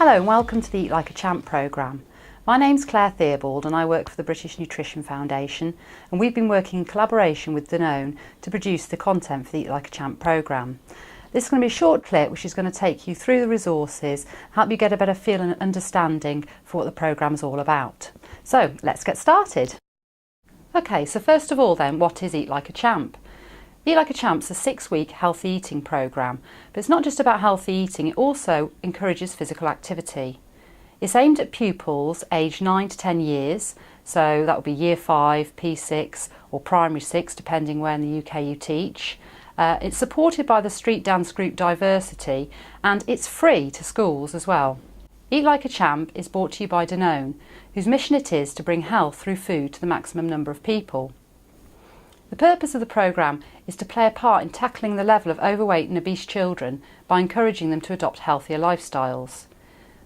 Hello and welcome to the Eat Like a Champ programme. My name's Claire Theobald and I work for the British Nutrition Foundation, and we've been working in collaboration with Danone to produce the content for the Eat Like a Champ programme. This is going to be a short clip which is going to take you through the resources, help you get a better feel and understanding for what the programme is all about. So let's get started. Okay, so first of all then, what is Eat Like a Champ? Eat Like a Champ's a 6-week healthy eating programme, but it's not just about healthy eating, it also encourages physical activity. It's aimed at pupils aged 9 to 10 years, so that would be Year 5, P6 or Primary 6 depending where in the UK you teach. It's supported by the street dance group Diversity, and it's free to schools as well. Eat Like a Champ is brought to you by Danone, whose mission it is to bring health through food to the maximum number of people. The purpose of the programme is to play a part in tackling the level of overweight and obese children by encouraging them to adopt healthier lifestyles.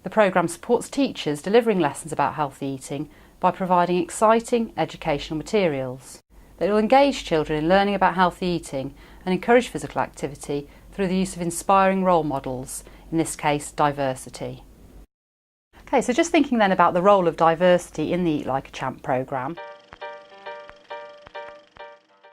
The programme supports teachers delivering lessons about healthy eating by providing exciting educational materials that will engage children in learning about healthy eating and encourage physical activity through the use of inspiring role models, in this case diversity. Okay, so just thinking then about the role of diversity in the Eat Like a Champ programme.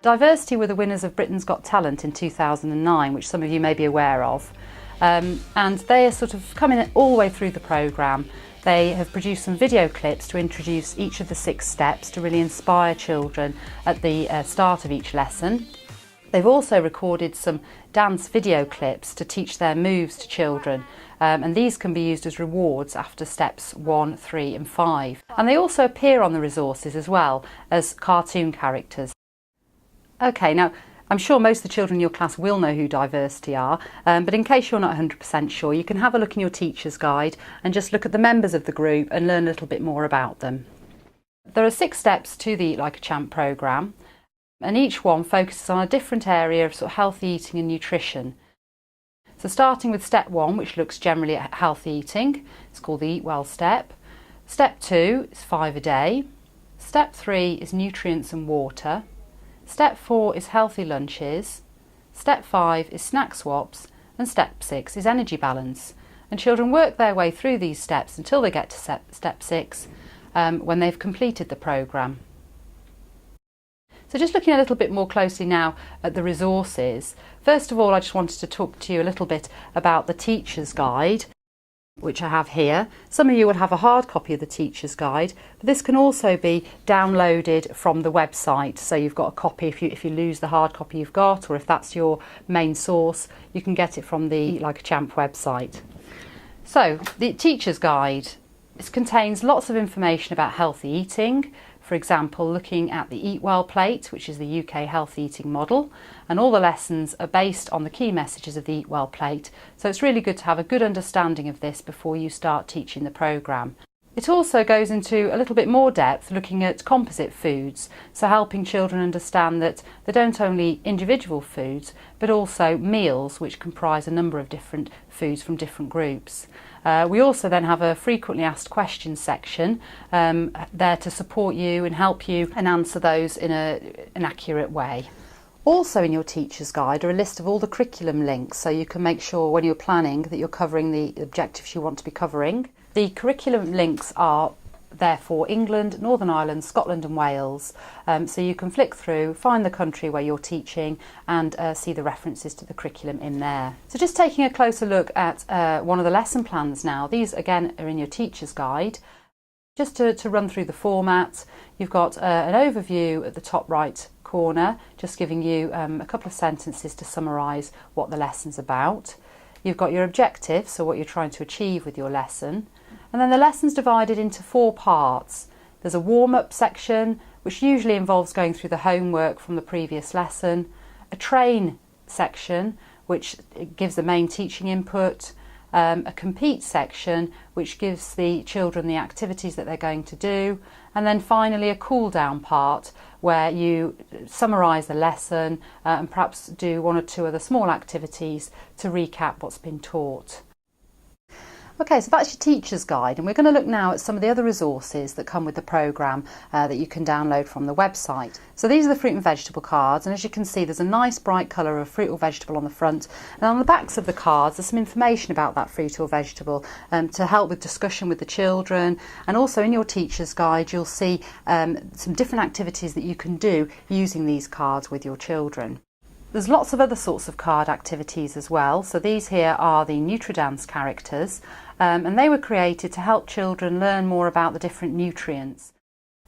Diversity were the winners of Britain's Got Talent in 2009, which some of you may be aware of. And they are sort of coming all the way through the programme. They have produced some video clips to introduce each of the 6 steps to really inspire children at the start of each lesson. They've also recorded some dance video clips to teach their moves to children, and these can be used as rewards after steps 1, 3 and 5. And they also appear on the resources as well as cartoon characters. Okay, now I'm sure most of the children in your class will know who Diversity are, but in case you're not 100% sure, you can have a look in your teacher's guide and just look at the members of the group and learn a little bit more about them. There are 6 steps to the Eat Like a Champ programme, and each one focuses on a different area of sort of healthy eating and nutrition. So starting with step 1, which looks generally at healthy eating, it's called the Eat Well step. Step 2 is 5 a day. Step 3 is nutrients and water. Step 4 is healthy lunches, Step 5 is snack swaps, and Step 6 is energy balance. And children work their way through these steps until they get to Step 6 when they've completed the programme. So just looking a little bit more closely now at the resources, first of all I just wanted to talk to you a little bit about the teacher's guide, which I have here. Some of you will have a hard copy of the teacher's guide, but this can also be downloaded from the website, so you've got a copy if you lose the hard copy you've got, or if that's your main source, you can get it from the Eat Like a Champ website. So the teacher's guide, this contains lots of information about healthy eating. For example, looking at the Eat Well plate, which is the UK healthy eating model, and all the lessons are based on the key messages of the Eat Well plate, so it's really good to have a good understanding of this before you start teaching the programme. It also goes into a little bit more depth looking at composite foods, so helping children understand that they don't only individual foods but also meals which comprise a number of different foods from different groups. We also then have a frequently asked questions section there to support you and help you and answer those in an accurate way. Also in your teacher's guide are a list of all the curriculum links, so you can make sure when you're planning that you're covering the objectives you want to be covering. The curriculum links are there for England, Northern Ireland, Scotland and Wales, so you can flick through, find the country where you're teaching and see the references to the curriculum in there. So just taking a closer look at one of the lesson plans now. These again are in your teacher's guide. Just to run through the format, you've got an overview at the top right corner, just giving you a couple of sentences to summarise what the lesson's about. You've got your objectives, so what you're trying to achieve with your lesson. And then the lesson's divided into 4 parts. There's a warm-up section, which usually involves going through the homework from the previous lesson. A train section, which gives the main teaching input. A compete section, which gives the children the activities that they're going to do. And then finally a cool down part, where you summarise the lesson and perhaps do 1 or 2 other small activities to recap what's been taught. Okay, so that's your teacher's guide, and we're going to look now at some of the other resources that come with the programme that you can download from the website. So these are the fruit and vegetable cards, and as you can see there's a nice bright colour of fruit or vegetable on the front, and on the backs of the cards there's some information about that fruit or vegetable to help with discussion with the children. And also in your teacher's guide you'll see some different activities that you can do using these cards with your children. There's lots of other sorts of card activities as well. So these here are the NutriDance characters, and they were created to help children learn more about the different nutrients.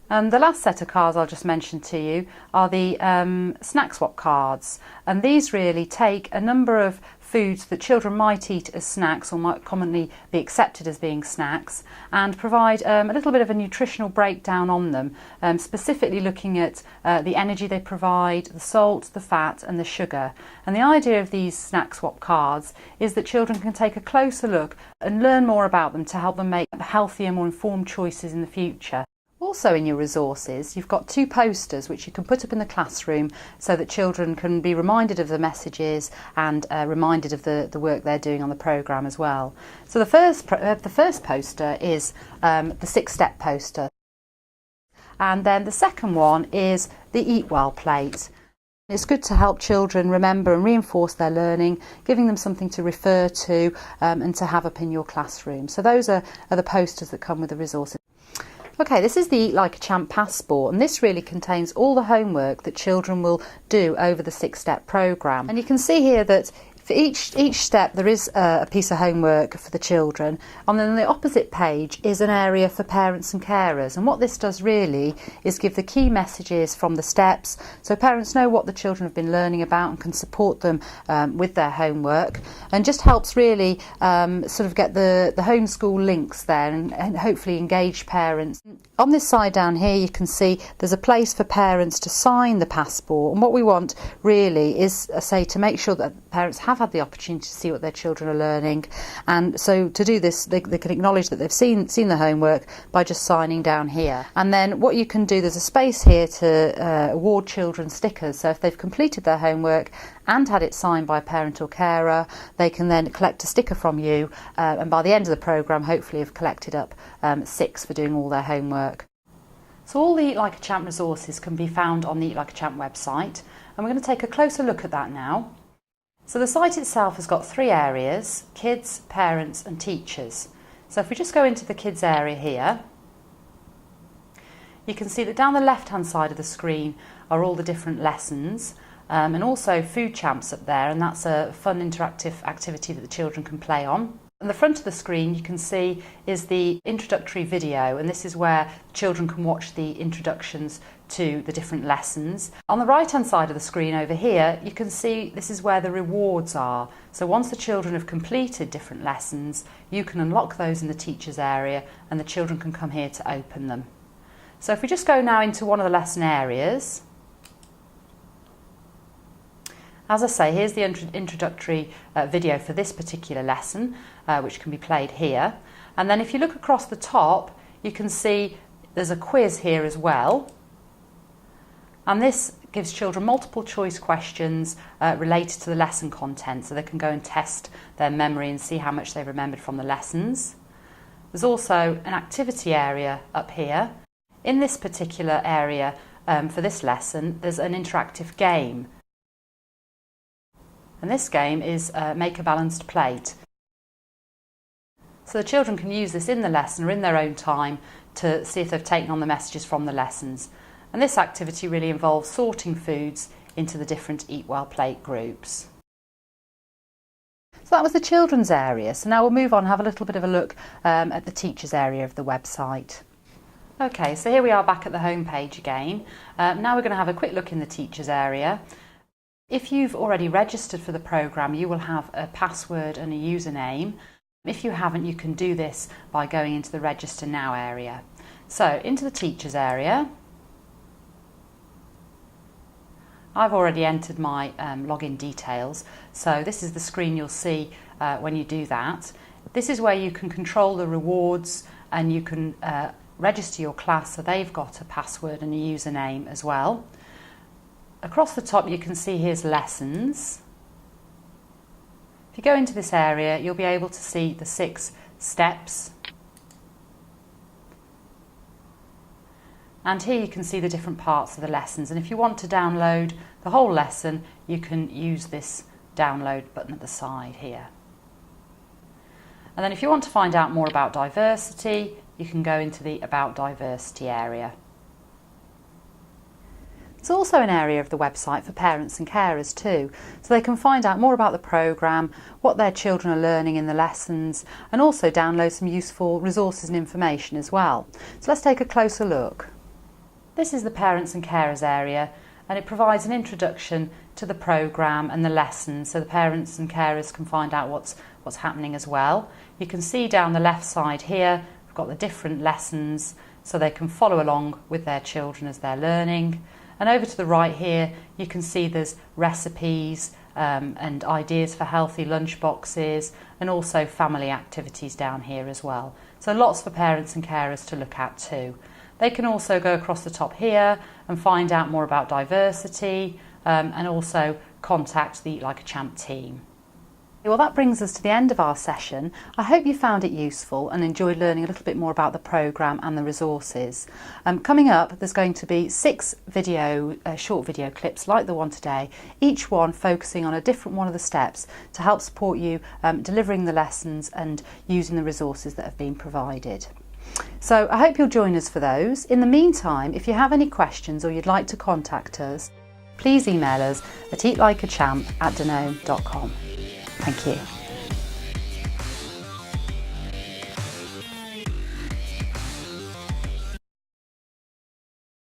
And the last set of cards I'll just mention to you are the snack swap cards, and these really take a number of foods that children might eat as snacks or might commonly be accepted as being snacks, and provide a little bit of a nutritional breakdown on them, specifically looking at the energy they provide, the salt, the fat and the sugar. And the idea of these snack swap cards is that children can take a closer look and learn more about them to help them make healthier, more informed choices in the future. Also in your resources you've got 2 posters which you can put up in the classroom so that children can be reminded of the messages and reminded of the work they're doing on the programme as well. So the first poster is the 6-step poster, and then the second one is the Eat Well plate. It's good to help children remember and reinforce their learning, giving them something to refer to and to have up in your classroom. So those are the posters that come with the resources. Okay, this is the Eat Like a Champ passport, and this really contains all the homework that children will do over the 6-step programme. And you can see here that for each step there is a piece of homework for the children, and then on the opposite page is an area for parents and carers. And what this does really is give the key messages from the steps, so parents know what the children have been learning about and can support them with their homework, and just helps really sort of get the homeschool links there and hopefully engage parents. On this side down here you can see there's a place for parents to sign the passport, and what we want really is to make sure that parents have had the opportunity to see what their children are learning, and so to do this they can acknowledge that they've seen the homework by just signing down here. And then what you can do, there's a space here to award children stickers, so if they've completed their homework and had it signed by a parent or carer, they can then collect a sticker from you, and by the end of the programme hopefully have collected up 6 for doing all their homework. So all the Eat Like a Champ resources can be found on the Eat Like a Champ website, and we're going to take a closer look at that now. So the site itself has got 3 areas: kids, parents and teachers. So if we just go into the kids area here, you can see that down the left hand side of the screen are all the different lessons, and also food champs up there, and that's a fun interactive activity that the children can play on. On the front of the screen you can see is the introductory video, and this is where children can watch the introductions to the different lessons. On the right hand side of the screen over here you can see this is where the rewards are. So once the children have completed different lessons you can unlock those in the teachers area, and the children can come here to open them. So if we just go now into one of the lesson areas, as I say, here's the introductory video for this particular lesson, which can be played here. And then if you look across the top, you can see there's a quiz here as well. And this gives children multiple choice questions related to the lesson content, so they can go and test their memory and see how much they've remembered from the lessons. There's also an activity area up here. In this particular area for this lesson, there's an interactive game. And this game is Make a Balanced Plate. So the children can use this in the lesson or in their own time to see if they've taken on the messages from the lessons. And this activity really involves sorting foods into the different Eat Well plate groups. So that was the children's area. So now we'll move on and have a little bit of a look at the teachers area of the website. Okay, so here we are back at the home page again. Now we're going to have a quick look in the teachers area. If you've already registered for the programme, you will have a password and a username. If you haven't, you can do this by going into the Register Now area. So into the teachers area, I've already entered my login details, so this is the screen you'll see when you do that. This is where you can control the rewards, and you can register your class so they've got a password and a username as well. Across the top you can see here's lessons. If you go into this area you'll be able to see the 6 steps. And here you can see the different parts of the lessons, and if you want to download the whole lesson, you can use this download button at the side here. And then if you want to find out more about diversity, you can go into the About Diversity area. It's also an area of the website for parents and carers too, so they can find out more about the programme, what their children are learning in the lessons, and also download some useful resources and information as well. So let's take a closer look. This is the Parents and Carers area, and it provides an introduction to the programme and the lessons, so the parents and carers can find out what's happening as well. You can see down the left side here, we've got the different lessons, so they can follow along with their children as they're learning. And over to the right here, you can see there's recipes and ideas for healthy lunch boxes, and also family activities down here as well. So lots for parents and carers to look at too. They can also go across the top here and find out more about diversity and also contact the Eat Like a Champ team. Well, that brings us to the end of our session. I hope you found it useful and enjoyed learning a little bit more about the programme and the resources. Coming up, there's going to be 6 short video clips like the one today, each one focusing on a different one of the steps to help support you delivering the lessons and using the resources that have been provided. So I hope you'll join us for those. In the meantime, if you have any questions or you'd like to contact us, please email us at eatlikeachamp@danone.com. Thank you.